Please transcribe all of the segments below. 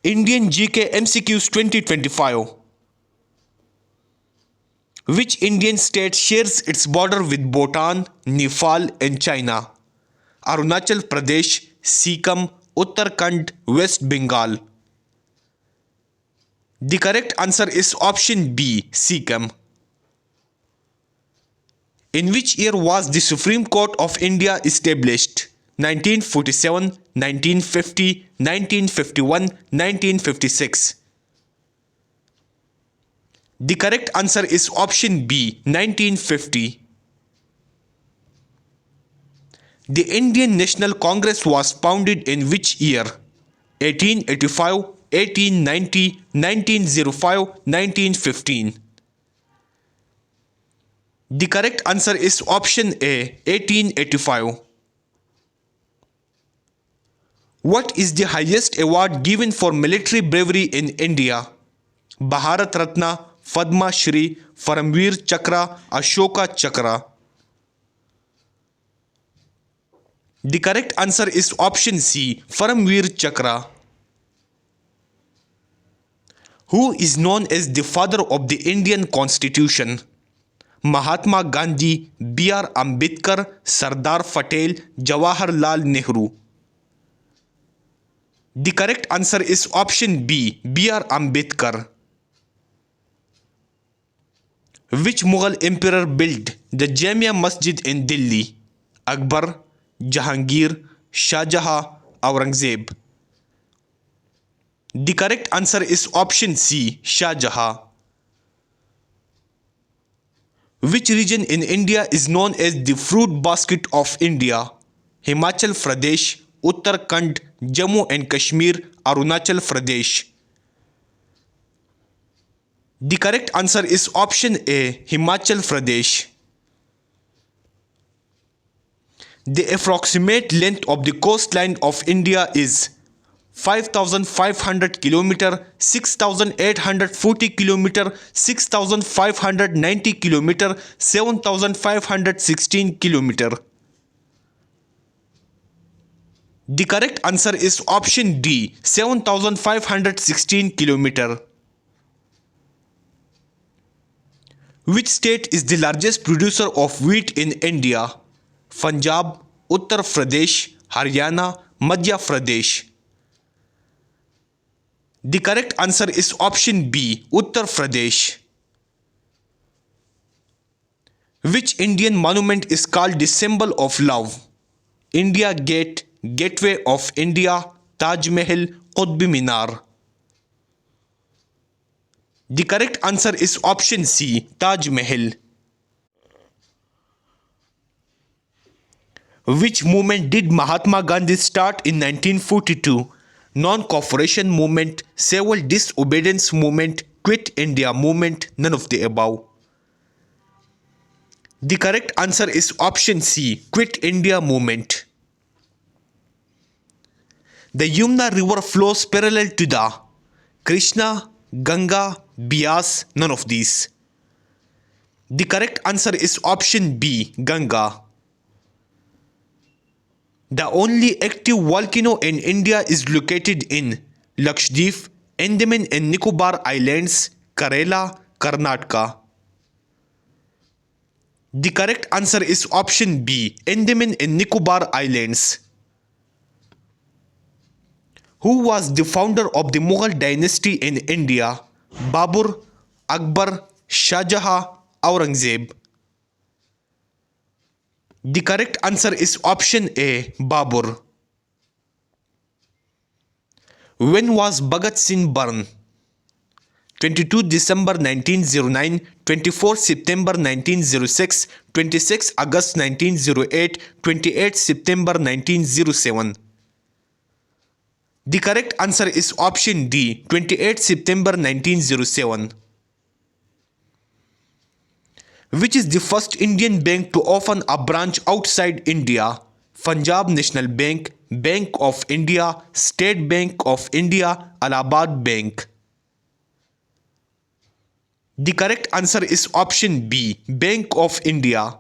Indian GK MCQs 2025. Which Indian state shares its border with Bhutan, Nepal and China? Arunachal Pradesh, Sikkim, Uttarakhand, West Bengal. The correct answer is option B, Sikkim. In which year was the Supreme Court of India established? 1947, 1950, 1951, 1956. The correct answer is option B, 1950. The Indian National Congress was founded in which year? 1885, 1890, 1905, 1915. The correct answer is option A, 1885. What is the highest award given for military bravery in India? Bharat Ratna, Padma Shri, Paramveer Chakra, Ashoka Chakra. The correct answer is option C, Paramveer Chakra. Who is known as the father of the Indian Constitution? Mahatma Gandhi, B.R. Ambedkar, Sardar Patel, Jawaharlal Nehru. The correct answer is option B, B.R. Ambedkar. Which Mughal emperor built the Jamia Masjid in Delhi? Akbar, Jahangir, Shah Jahan, Aurangzeb. The correct answer is option C, Shah Jahan. Which region in India is known as the fruit basket of India? Himachal Pradesh, Uttarakhand, Jammu and Kashmir, Arunachal Pradesh. The correct answer is option A, Himachal Pradesh. The approximate length of the coastline of India is 5,500 km, 6,840 km, 6,590 km, 7,516 km. The correct answer is option D, 7,516 km. Which state is the largest producer of wheat in India? Punjab, Uttar Pradesh, Haryana, Madhya Pradesh. The correct answer is option B, Uttar Pradesh. Which Indian monument is called the symbol of love? India Gate, Gateway of India, Taj Mahal, Qutb Minar. The correct answer is option C, Taj Mahal. Which movement did Mahatma Gandhi start in 1942? Non-cooperation movement, civil disobedience movement, Quit India movement, none of the above. The correct answer is option C, Quit India movement. The Yamuna river flows parallel to the Krishna, Ganga, Bias, none of these. The correct answer is option B, Ganga. The only active volcano in India is located in Lakshadweep, Andaman and Nicobar Islands, Kerala, Karnataka. The correct answer is option B, Andaman and Nicobar Islands. Who was the founder of the Mughal dynasty in India? Babur, Akbar, Shah Jahan, Aurangzeb. The correct answer is option A, Babur. When was Bhagat Singh born? 22 December 1909, 24 September 1906, 26 August 1908, 28 September 1907. The correct answer is option D, 28 September 1907. Which is the first Indian bank to open a branch outside India? Punjab National Bank, Bank of India, State Bank of India, Allahabad Bank. The correct answer is option B, Bank of India.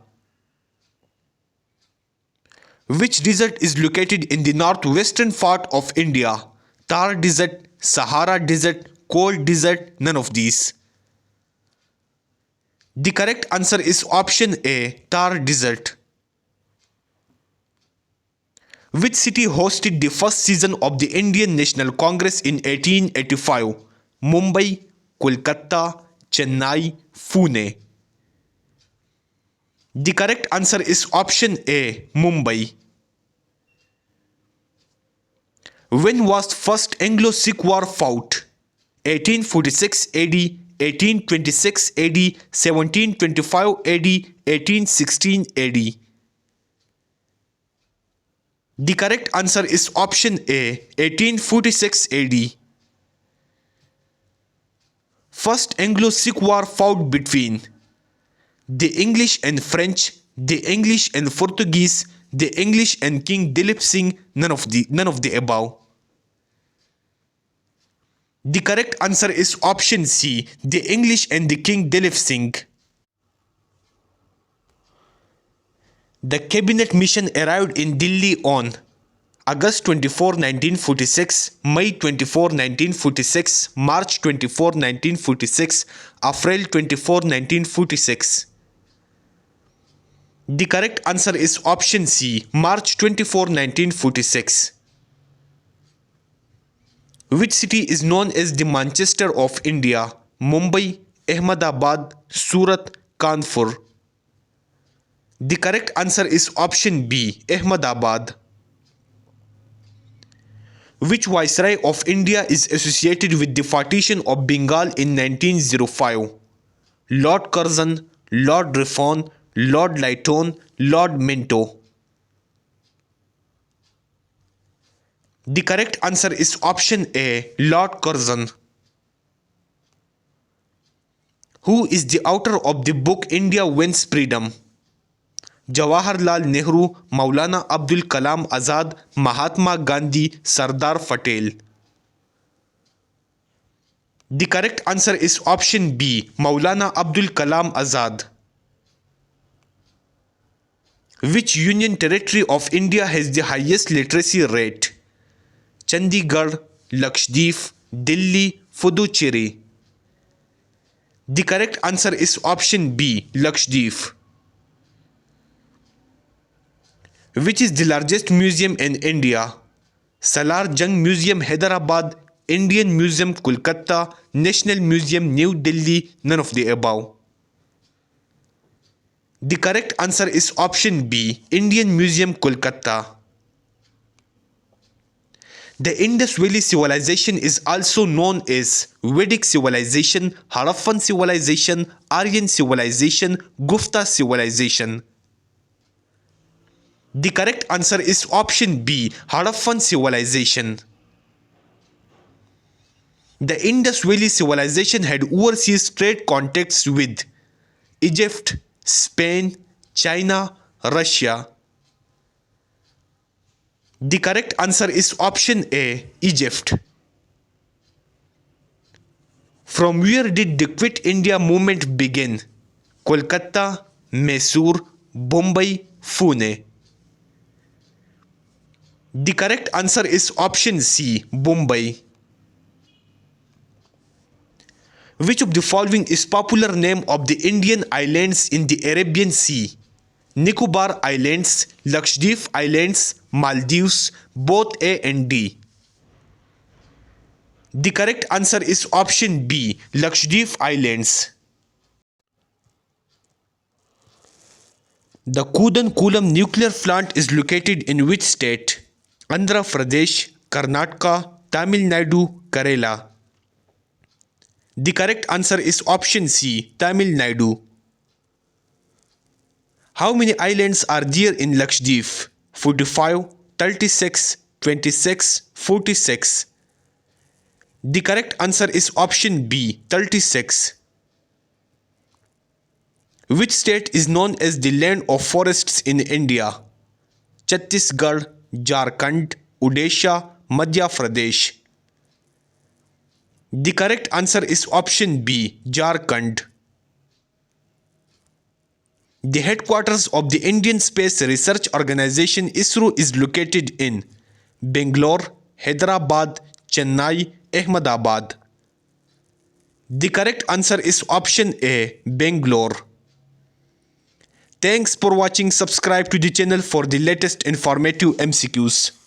Which desert is located in the northwestern part of India? Thar Desert, Sahara Desert, Cold Desert, none of these. The correct answer is option A, Thar Desert. Which city hosted the first season of the Indian National Congress in 1885? Mumbai, Kolkata, Chennai, Pune. The correct answer is option A, Mumbai. When was first Anglo-Sikh War fought? 1846 AD, 1826 AD, 1725 AD, 1816 AD. The correct answer is option A, 1846 AD. First Anglo-Sikh War fought between the English and French, the English and Portuguese, the English and King Dilip Singh, none of the above. The correct answer is option C, the English and the King Dilip Singh. The cabinet mission arrived in Delhi on August 24, 1946, May 24, 1946, March 24, 1946, April 24, 1946. The correct answer is option C, March 24, 1946. Which city is known as the Manchester of India? Mumbai, Ahmedabad, Surat, Kanpur. The correct answer is option B, Ahmedabad. Which Viceroy of India is associated with the partition of Bengal in 1905? Lord Curzon, Lord Ripon, Lord Lytton, Lord Minto. The correct answer is option A, Lord Curzon. Who is the author of the book India Wins Freedom? Jawaharlal Nehru, Maulana Abdul Kalam Azad, Mahatma Gandhi, Sardar Patel. The correct answer is option B, Maulana Abdul Kalam Azad. Which union territory of India has the highest literacy rate? Chandigarh, Lakshadweep, Delhi, Puducherry. The correct answer is option B, Lakshadweep. Which is the largest museum in India? Salar Jung Museum, Hyderabad, Indian Museum, Kolkata, National Museum, New Delhi, none of the above. The correct answer is option B, Indian Museum, Kolkata. The Indus Valley Civilization is also known as Vedic Civilization, Harappan Civilization, Aryan Civilization, Gupta Civilization. The correct answer is option B, Harappan Civilization. The Indus Valley Civilization had overseas trade contacts with Egypt, Spain, China, Russia. The correct answer is option A, Egypt. From where did the Quit India movement begin? Kolkata, Mysore, Bombay, Pune. The correct answer is option C, Bombay. Which of the following is popular name of the Indian islands in the Arabian Sea? Nicobar Islands, Lakshadweep Islands, Maldives, both A and D. The correct answer is option B, Lakshadweep Islands. The Kudankulam nuclear plant is located in which state? Andhra Pradesh, Karnataka, Tamil Nadu, Kerala. The correct answer is option C, Tamil Nadu. How many islands are there in Lakshadweep? 45, 36, 26, 46. The correct answer is option B, 36. Which state is known as the land of forests in India? Chhattisgarh, Jharkhand, Odisha, Madhya Pradesh. The correct answer is option B, Jharkhand. The headquarters of the Indian Space Research Organisation ISRO is located in Bangalore, Hyderabad, Chennai, Ahmedabad. The correct answer is option A, Bangalore. Thanks for watching. Subscribe to the channel for the latest informative MCQs.